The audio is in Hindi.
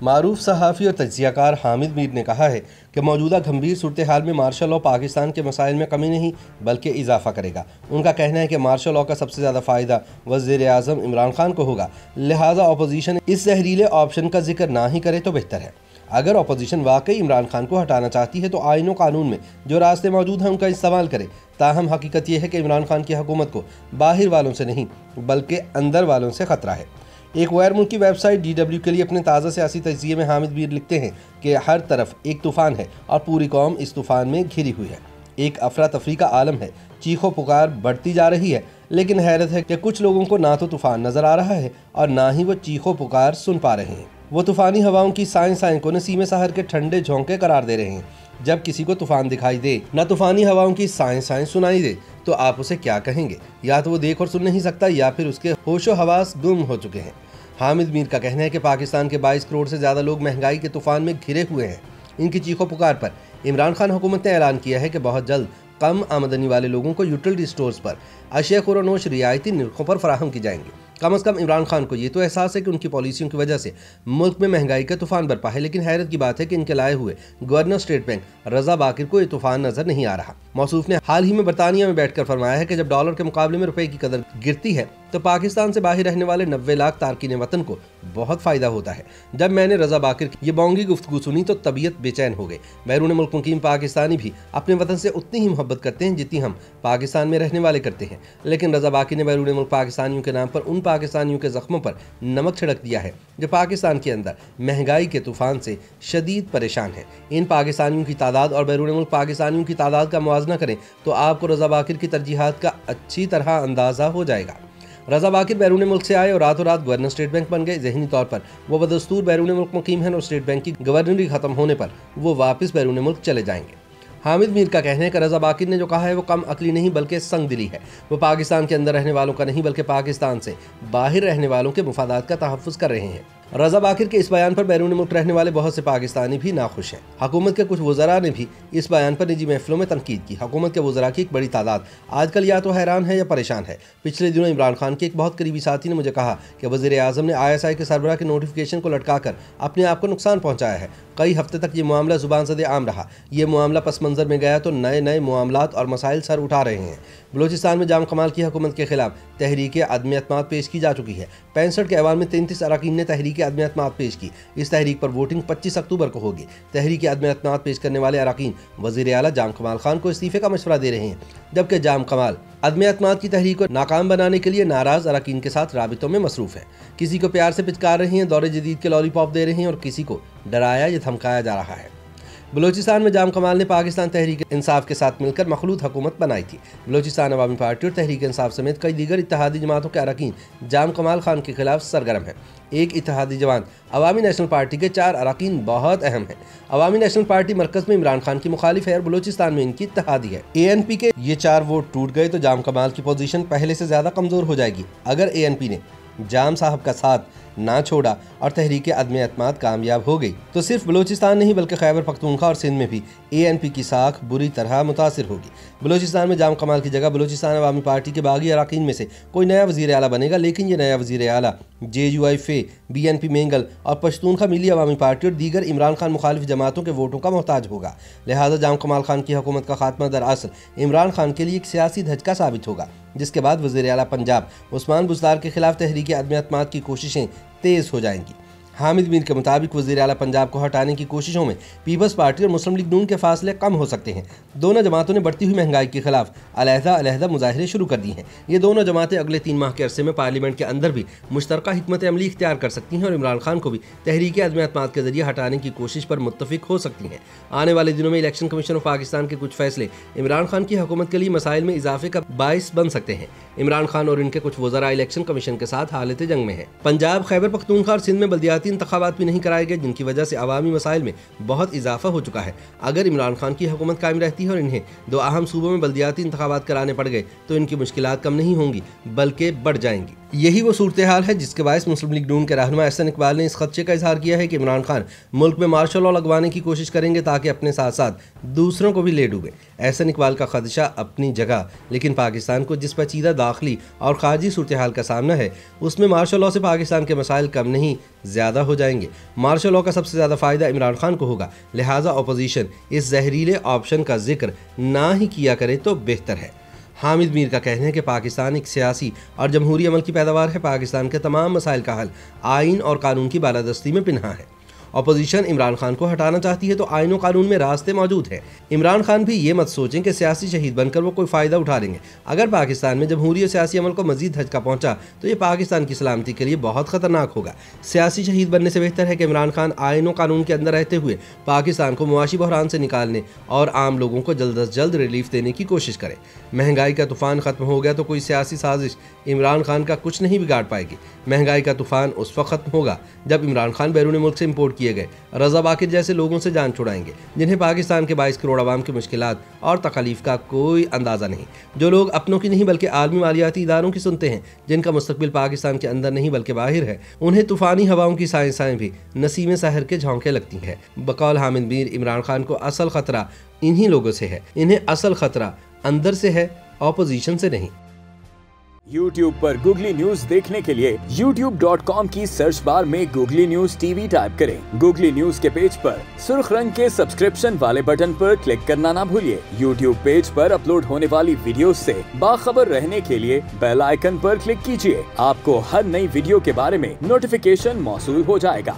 मारूफ सहाफ़ी और तज्ज़ियाकार हामिद मीर ने कहा है कि मौजूदा गंभीर सूरत हाल में मार्शल लॉ पाकिस्तान के मसाइल में कमी नहीं बल्कि इजाफा करेगा। उनका कहना है कि मार्शल लॉ का सबसे ज़्यादा फ़ायदा वज़ीर-ए-आज़म इमरान खान को होगा, लिहाजा अपोजिशन इस जहरीले ऑप्शन का जिक्र ना ही करे तो बेहतर है। अगर अपोजिशन वाकई इमरान खान को हटाना चाहती है तो आईन व कानून में जो रास्ते मौजूद हैं उनका इस्तेमाल करे। ताहम हकीकत यह है कि इमरान खान की हुकूमत को बाहर वालों से नहीं बल्कि अंदर वालों से ख़तरा है। एक गैर मुल्की वेबसाइट DW के लिए अपने ताज़ा सियासी तजिए में हामिद मीर लिखते हैं कि हर तरफ एक तूफ़ान है और पूरी कौम इस तूफ़ान में घिरी हुई है। एक अफरा तफरी का आलम है, चीखो पुकार बढ़ती जा रही है, लेकिन हैरत है कि कुछ लोगों को ना तो तूफ़ान नज़र आ रहा है और ना ही वो चीखो पुकार सुन पा रहे हैं। वो तूफ़ानी हवाओं की साइं को नसीम सहर के ठंडे झोंके करार दे रहे हैं। जब किसी को तूफ़ान दिखाई दे, ना तूफ़ानी हवाओं की साइं सुनाई दे, तो आप उसे क्या कहेंगे? या तो वो देख और सुन नहीं सकता या फिर उसके होशो हवास गुम हो चुके हैं। हामिद मीर का कहना है कि पाकिस्तान के 22 करोड़ से ज़्यादा लोग महंगाई के तूफान में घिरे हुए हैं। इनकी चीखों पुकार पर इमरान खान हुकूमत ने ऐलान किया है कि बहुत जल्द कम आमदनी वाले लोगों को यूटिलिटी स्टोर्स पर अशिया खुरानोश रियायती निर्खों पर फराहम की जाएंगी। कम अज़ कम इमरान खान को ये तो एहसास है कि उनकी पॉलिसियों की वजह से मुल्क में महंगाई का तूफान बरपा है, लेकिन हैरत की बात है कि इनके लाए हुए गवर्नर स्टेट बैंक रजा बाकिर को ये तूफान नजर नहीं आ रहा। मौसूफ ने हाल ही में बरतानिया में बैठकर फरमाया है कि जब डॉलर के मुकाबले में रुपए की कदर गिरती है तो पाकिस्तान से बाहर रहने वाले 90 लाख तारकीन वतन को बहुत फायदा होता है। जब मैंने रजा बाकिर की ये बोंगी गुफ्तगू सुनी तो तबीयत बेचैन हो गई। बैरून मुल्क मुकीम पाकिस्तानी भी अपने वतन से उतनी ही मोहब्बत करते हैं जितनी हम पाकिस्तान में रहने वाले करते हैं, लेकिन रजा बाकिर ने बैरून मुल्क पाकिस्तानियों के नाम पर उन पाकिस्तानियों के जख्मों पर नमक छिड़क दिया है जो पाकिस्तान के अंदर महंगाई के तूफान से शदीद परेशान है। इन पाकिस्तानियों की तादाद और बैरून मुल्क पाकिस्तानियों की तादाद का मुआवजा करें तो आपको रजा बाकिर की तरजीहात का अच्छी तरह अंदाजा हो जाएगा। रजा बाकिर बैरून मुल्क से आए और रातों रात गवर्नर स्टेट बैंक बन गए। ज़हनी तौर पर वो बदस्तूर बैरून मुल्क मुकीम हैं और स्टेट बैंक की गवर्नरी खत्म होने पर वो वापस बैरून मुल्क चले जाएंगे। हामिद मीर का कहना है कि रजा बाकिर ने जो कहा है वो कम अकली नहीं बल्कि संग दिली है। वो पाकिस्तान के अंदर रहने वालों का नहीं बल्कि पाकिस्तान से बाहर रहने वालों के मुफादात का तहफ़्फ़ुज़ कर रहे हैं। रजा बाकिर के इस बयान पर बैरून मुल्क रहने वाले बहुत से पाकिस्तानी भी नाखुश हैं। हुकूमत के कुछ वज़रा ने भी इस बयान पर निजी महफिलों में तनकीद की। हुकूमत के वज़रा की एक बड़ी तादाद आजकल या तो हैरान है या परेशान है। पिछले दिनों इमरान खान के एक बहुत करीबी साथी ने मुझे कहा कि वज़ीर-ए-आज़म ने ISI के सरबराह के नोटिफिकेशन को लटका कर अपने आप को नुकसान पहुँचाया है। कई हफ्ते तक ये मामला ज़ुबान ज़दे आम रहा। ये मामला पस मंज़र में गया तो नए नए मामलात और मसाइल सर उठा रहे हैं। बलोचिस्तान में जाम कमाल की हुकूमत के खिलाफ तहरीक अदम एतमाद पेश की जा चुकी है। 65 के ऐवान में 33 अरकान ने तहरीक अदम एतमाद पेश की। इस तहरीक पर वोटिंग 25 अक्टूबर को होगी। तहरीक अदम एतमाद पेश करने वाले अरकान वज़ीर आला जाम कमाल खान को इस्तीफे का मशवरा दे रहे हैं, जबकि जाम कमाल अदम एतमाद की तहरीक को नाकाम बनाने के लिए नाराज अरकान के साथ राबितों में मसरूफ है। किसी को प्यार से पिचकार रहे हैं, दौरे जदीद के लॉलीपॉप दे रहे हैं और किसी को डराया या धमकाया जा रहा है। बलोचिस्तान में जाम कमाल ने पाकिस्तान तहरीक इंसाफ के साथ मिलकर मखलूत हुकूमत बनाई थी। बलोचिस्तान अवामी पार्टी और तहरीक इंसाफ समेत कई दीगर इत्तेहादी जमातों के अरकान जाम कमाल खान के खिलाफ सरगर्म है। एक इत्तेहादी जमात अवामी नेशनल पार्टी के 4 अरकान बहुत अहम है। अवामी नेशनल पार्टी मरकज में इमरान खान की मुखालिफ है और बलोचिस्तान में इनकी इत्तेहादी है। ANP के ये 4 वोट टूट गए तो जाम कमाल की पोजीशन पहले से ज्यादा कमजोर हो जाएगी। अगर ANP ने जाम साहब का साथ ना छोड़ा और तहरीक अदम एतमाद कामयाब हो गई तो सिर्फ बलोचिस्तान नहीं बल्कि खैबर पख्तूनख्वा और सिंध में भी ANP की साख बुरी तरह मुतासिर होगी। बलोचिस्तान में जाम कमाल की जगह बलोचिस्तान अवामी पार्टी के बागी अरकान में से कोई नया वज़ीर आला बनेगा, लेकिन ये नया वज़ीर आला JUI फे, BNP मेंगल और पश्तूनख्वा मिली अवामी पार्टी और दीगर इमरान खान मुखालिफ जमातों के वोटों का मोहताज होगा। लिहाजा जाम कमाल खान की हुकूमत का खात्मा दरअसल इमरान खान के लिए एक सियासी धचका साबित होगा, जिसके बाद वज़ीर आला पंजाब उस्मान बुज़दार के खिलाफ तहरीक अदम एतमाद की कोशिशें तेज़ हो जाएंगी। हामिद मीर के मुताबिक वज़ीर आला पंजाब को हटाने की कोशिशों में पीपल्स पार्टी और मुस्लिम लीग नून के फासले कम हो सकते हैं। दोनों जमातों ने बढ़ती हुई महंगाई के खिलाफ अलहदा मुजाहिरे शुरू कर दिए हैं। ये दोनों जमातें अगले 3 माह के अरसे में पार्लियामेंट के अंदर भी मुश्तरका हिकमत अमली इख्तियार कर सकती हैं और इमरान खान को भी तहरीक अदम एतमाद के जरिए हटाने की कोशिश पर मुत्तफिक हो सकती हैं। आने वाले दिनों में इलेक्शन कमीशन ऑफ पाकिस्तान के कुछ फैसले इमरान खान की हुकूमत के लिए मसाइल में इजाफे का बाइस बन सकते हैं। इमरान खान और इनके कुछ वज़रा इलेक्शन कमीशन के साथ हालत जंग में है। पंजाब, खैबर पख्तूनख्वा और सिंध में बल्दियाती इंतखाबात भी नहीं कराए गए, जिनकी वजह से अवामी मसाइल में बहुत इजाफा हो चुका है। अगर इमरान खान की हुकूमत कायम रहती है और इन्हें 2 अहम सूबों में बल्दियाती इंतखाबात कराने पड़ गए तो इनकी मुश्किलात कम नहीं होंगी बल्कि बढ़ जाएंगी। यही वो सूरत हाल है जिसके बायस मुस्लिम लीग नून के रहनुमा एहसन इकबाल ने इस खदशे का इजहार किया है कि इमरान खान मुल्क में मार्शल लॉ लगवाने की कोशिश करेंगे ताकि अपने साथ साथ दूसरों को भी ले डूबे। एहसन इकबाल का खदशा अपनी जगह, लेकिन पाकिस्तान को जिस पेचीदा दाखिली और खारजी सूरत हाल का सामना है उसमें मार्शल लॉ से पाकिस्तान के मसाइल कम नहीं ज़्यादा हो जाएंगे। मार्शल लॉ का सबसे ज़्यादा फ़ायदा इमरान खान को होगा, लिहाजा अपोजिशन इस जहरीले ऑप्शन का जिक्र ना ही किया करे तो बेहतर है। हामिद मीर का कहना है कि पाकिस्तान एक सियासी और जमहूरी अमल की पैदावार है। पाकिस्तान के तमाम मसाइल का हल आइन और कानून की बालादस्ती में पिन्हा है। अपोजिशन इमरान खान को हटाना चाहती है तो आइन और कानून में रास्ते मौजूद हैं। इमरान खान भी ये मत सोचें कि सियासी शहीद बनकर वो कोई फ़ायदा उठा लेंगे। अगर पाकिस्तान में जमहूरी और सियासी अमल को मजीद धचका पहुंचा तो ये पाकिस्तान की सलामती के लिए बहुत ख़तरनाक होगा। सियासी शहीद बनने से बेहतर है कि इमरान खान आइन और कानून के अंदर रहते हुए पाकिस्तान को मुआशी बहरान से निकालने और आम लोगों को जल्द अज जल्द रिलीफ देने की कोशिश करें। महंगाई का तूफ़ान ख़त्म हो गया तो कोई सियासी साजिश इमरान खान का कुछ नहीं बिगाड़ पाएगी। महंगाई का तूफ़ान उस वक्त ख़त्म होगा जब इमरान खान बैरून मुल्क से इम्पोर्ट किए गए रज़ा बाकिर जैसे लोगों से जान छुड़ाएंगे जिन्हें पाकिस्तान के 22 करोड़ आवाम की मुश्किलात और तकलीफ का कोई अंदाज़ा नहीं। जो लोग अपनों की नहीं बल्कि आलमी मालियाती इदारों की सुनते हैं, जिनका मुस्तकबिल पाकिस्तान के अंदर नहीं बल्कि बाहर है, उन्हें तूफ़ानी हवाओं की साएं भी नसीम सहर के झोंके लगती हैं। बकौल हामिद मीर, इमरान खान को असल ख़तरा इन्हीं लोगों से है। इन्हें असल ख़तरा अंदर से है, ऑपोजिशन से नहीं। YouTube पर गूगली न्यूज देखने के लिए youtube.com की सर्च बार में गूगली न्यूज TV टाइप करें। गूगली न्यूज के पेज पर सुर्ख रंग के सब्सक्रिप्शन वाले बटन पर क्लिक करना ना भूलिए। YouTube पेज पर अपलोड होने वाली वीडियोस से बाखबर रहने के लिए बेल आइकन पर क्लिक कीजिए। आपको हर नई वीडियो के बारे में नोटिफिकेशन मौसूल हो जाएगा।